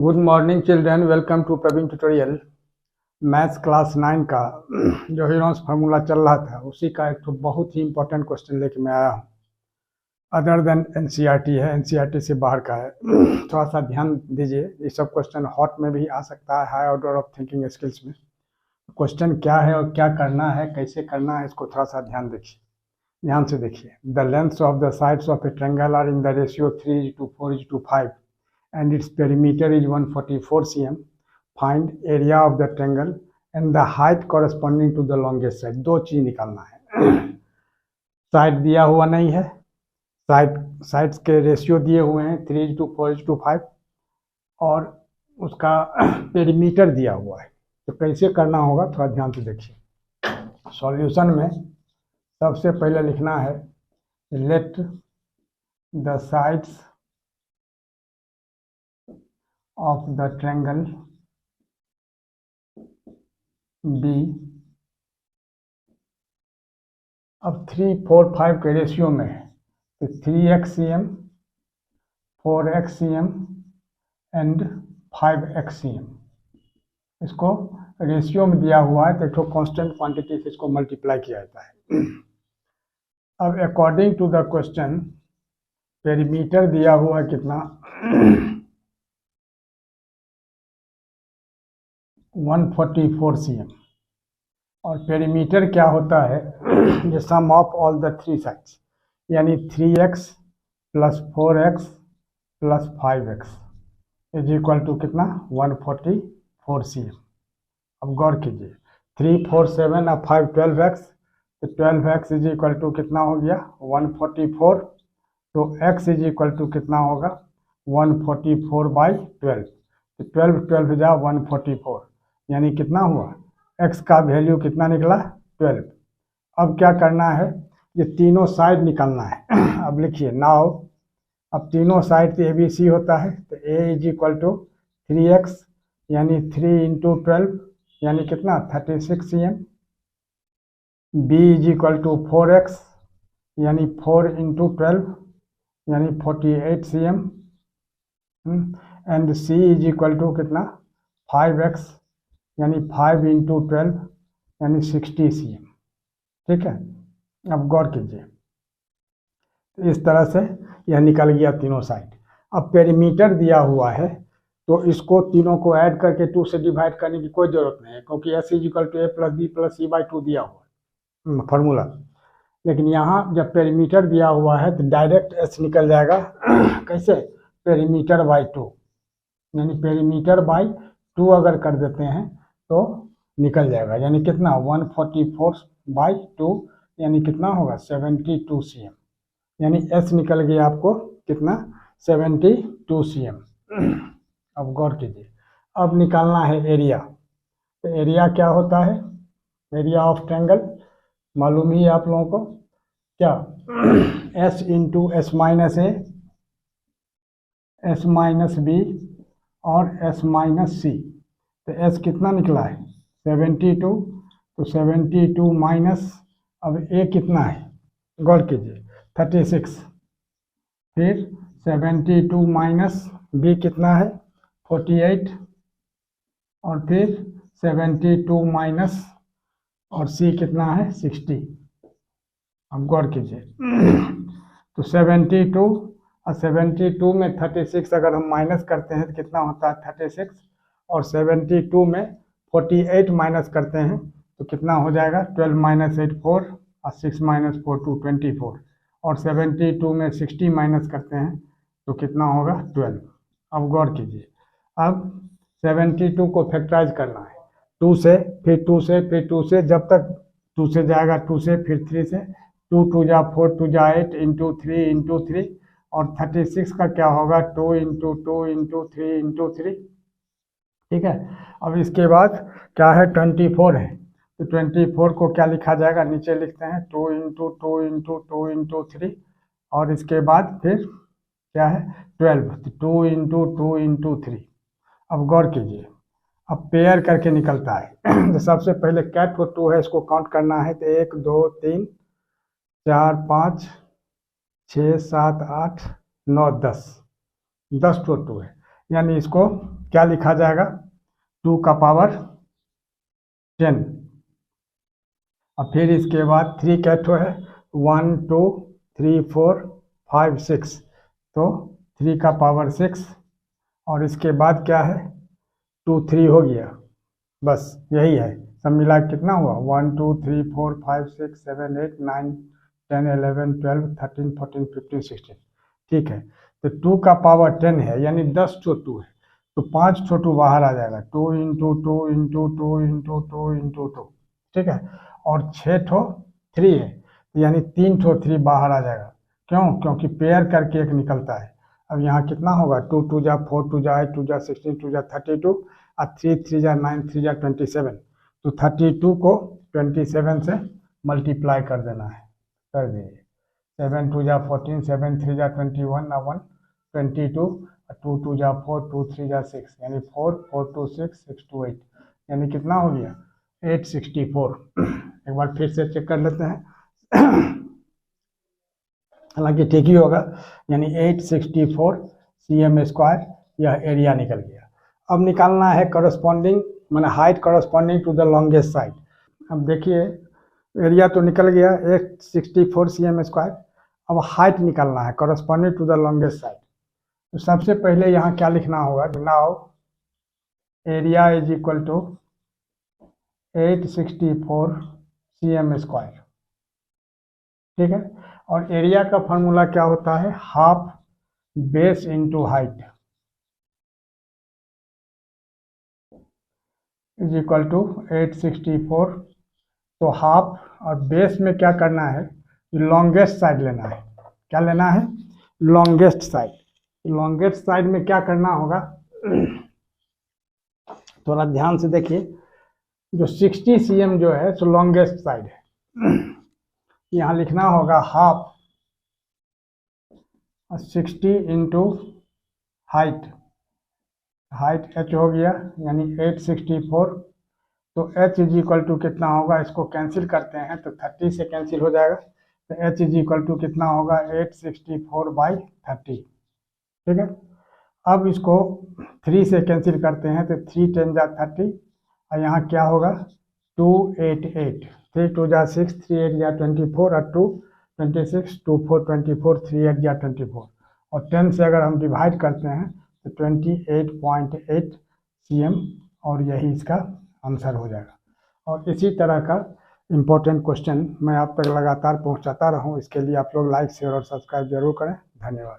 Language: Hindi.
Good morning children, welcome to Praveen tutorial. Maths class 9 का जो हीरोन्स फार्मूला चल रहा था उसी का एक तो बहुत ही इंपॉर्टेंट क्वेश्चन लेके मैं आया हूँ। अदर देन एनसीईआरटी है, एनसीईआरटी से बाहर का है। थोड़ा सा ध्यान दीजिए, ये सब क्वेश्चन हॉट में भी आ सकता है, high order of thinking skills में। क्वेश्चन क्या है और क्या करना है, कैसे करना है, इसको थोड़ा सा ध्यान से देखिए। The lengths of the sides of a triangle are in the ratio 3:4:5 and its perimeter is 144 cm. Find area of the triangle and the height corresponding to the longest side. दो चीज निकालना है। साइड दिया हुआ नहीं है, साइड्स के रेशियो दिए हुए हैं 3:4:5 और उसका पेरीमीटर दिया हुआ है। तो कैसे करना होगा थोड़ा ध्यान से देखिए। सॉल्यूशन में सबसे पहले लिखना है let the sides of the triangle B। अब 3, 4, 5 के रेशियो में है तो 3x cm, 4x cm and 5x cm। इसको रेशियो में दिया हुआ है तो कांस्टेंट क्वांटिटी से इसको मल्टीप्लाई किया जाता है। अब according to the question perimeter दिया हुआ है कितना 144 cm और पेरीमीटर क्या होता है the sum of all the three sides, यानी 3x + 4x + 5x is equal to कितना 144 cm। अब गौर कीजिए 3, 4, 7 और 5 12x, तो 12x इज इक्वल टू कितना हो गया 144। तो x इज इक्वल टू कितना होगा 144/12, तो 12 जा 144, यानी कितना हुआ x का वैल्यू कितना निकला 12। अब क्या करना है, ये तीनों साइड निकालना है। अब लिखिए नाउ, अब तीनों साइड से ABC होता है तो A is equal to 3x यानी 3 × 12 यानी कितना 36 cm। B is equal to 4x यानी 4 × 12 यानी 48 cm and C is equal to कितना 5x यानी 5 × 12 यानी 60 cm। ठीक है, अब गौर कीजिए इस तरह से यह निकल गया तीनों साइड। अब पेरीमीटर दिया हुआ है तो इसको तीनों को ऐड करके 2 से डिवाइड करने की कोई ज़रूरत नहीं है, क्योंकि S = A + B + C/2 दिया हुआ है फॉर्मूला। लेकिन यहाँ जब पेरीमीटर दिया हुआ है तो डायरेक्ट S निकल जाएगा कैसे पेरीमीटर/2, यानी पेरीमीटर/2 अगर कर देते हैं तो निकल जाएगा, यानी कितना 144/2 यानी कितना होगा 72 cm, यानी S निकल गया आपको कितना 72 cm। अब गौर कीजिए, अब निकालना है एरिया। तो एरिया क्या होता है, एरिया ऑफ ट्रायंगल मालूम ही आप लोगों को क्या S × S - A, S - B और S - C। तो S कितना निकला है 72, तो 72 माइनस अब A कितना है गौर कीजिए 36, फिर 72 माइनस B कितना है 48 और फिर 72 माइनस और C कितना है 60। अब गौर कीजिए तो 72 और 72 में 36 अगर हम माइनस करते हैं तो कितना होता है 36, और 72 में 48 माइनस करते हैं तो कितना हो जाएगा 12 - 8 4 और 6 - 4 2 24, और 72 में 60 माइनस करते हैं तो कितना होगा 12। अब गौर कीजिए, अब 72 को फैक्टराइज करना है 2 से, फिर 2 से, फिर 2 से, जब तक 2 से जाएगा 2 से, फिर 3 से, 2 × 2 = 4, 2 × 8 × 3 × 3, और 36 का क्या होगा 2 × 2 × 3 × 3। ठीक है, अब इसके बाद क्या है 24 है, तो 24 को क्या लिखा जाएगा नीचे लिखते हैं 2 × 2 × 2 × 3, और इसके बाद फिर क्या है 12, तो 2 × 2 × 3। अब गौर कीजिए, अब पेयर करके निकलता है तो सबसे पहले क्या 2 है इसको काउंट करना है तो 1 2 3 4 5 6 7 8 9 10 2 है, यानी इसको क्या लिखा जाएगा, 2 का पावर 10। और फिर इसके बाद 3 कैठो है, 1 2 3 4 5 6, तो 3 का पावर 6। और इसके बाद क्या है, 2 3 हो गया, बस यही है। सब मिला के कितना हुआ, 1 2 3 4 5 6 7 8 9 10 11 12 13 14 15 16। ठीक है, तो 2 का पावर 10 है, यानी 10 ठो 2 है, तो 5 ठो 2 बाहर आ जाएगा, 2 इंटू 2 इंटू 2 इंटू 2 इंटू 2। ठीक है, और 6 ठो 3 है, यानी 3 ठो 3 बाहर आ जाएगा। क्यों, क्योंकि पेयर करके एक निकलता है। अब यहाँ कितना होगा, 2 2 जा 4 2 जा 8 2 जा 16 2 जा 32 और 3 3 जा 9 3 जा 27। तो 32 को 27 से मल्टीप्लाई कर देना है, कर दीजिए। 7 2 जा 14 7 3 जा 21 और 1 22 और 2 2 जा 4 2 3 जा 6, यानी 4 4 2 6 6 2 8, यानी कितना हो गया, 864। एक बार फिर से चेक कर लेते हैं, हालांकि ठीक ही होगा, यानी 864 cm², यह एरिया निकल गया। अब निकालना है करस्पॉन्डिंग, मैंने height corresponding to the longest side. अब देखिए एरिया तो निकल गया 864 cm², अब हाइट निकालना है corresponding to the longest side. तो सबसे पहले यहाँ क्या लिखना होगा, now area is equal to 864 cm²। ठीक है, और एरिया का फॉर्मूला क्या होता है, half base into height is equal to 864। तो हाफ और बेस में क्या करना है, लॉन्गेस्ट साइड लेना है। क्या लेना है, लॉन्गेस्ट साइड। लॉन्गेस्ट साइड में क्या करना होगा, थोड़ा ध्यान से देखिए, जो 60 cm जो है सो लॉन्गेस्ट साइड है। यहाँ लिखना होगा half 60 into height, height h हो गया, यानी 864। तो h इज इक्वल टू कितना होगा, इसको कैंसिल करते हैं तो 30 से कैंसिल हो जाएगा, तो h इज इक्वल टू कितना होगा, 864/30। ठीक है, अब इसको 3 से कैंसिल करते हैं तो 3 10 जा 30, और यहाँ क्या होगा 288, 3 2 जा 6 3 8 जा 24 और 2 26 2 4 24 3 8 जा 24, और 10 से अगर हम डिवाइड करते हैं तो 28.8 cm, और यही इसका आंसर हो जाएगा। और इसी तरह का इम्पोर्टेंट क्वेश्चन मैं आप तक लगातार पहुंचाता रहूं, इसके लिए आप लोग लाइक शेयर और सब्सक्राइब जरूर करें। धन्यवाद।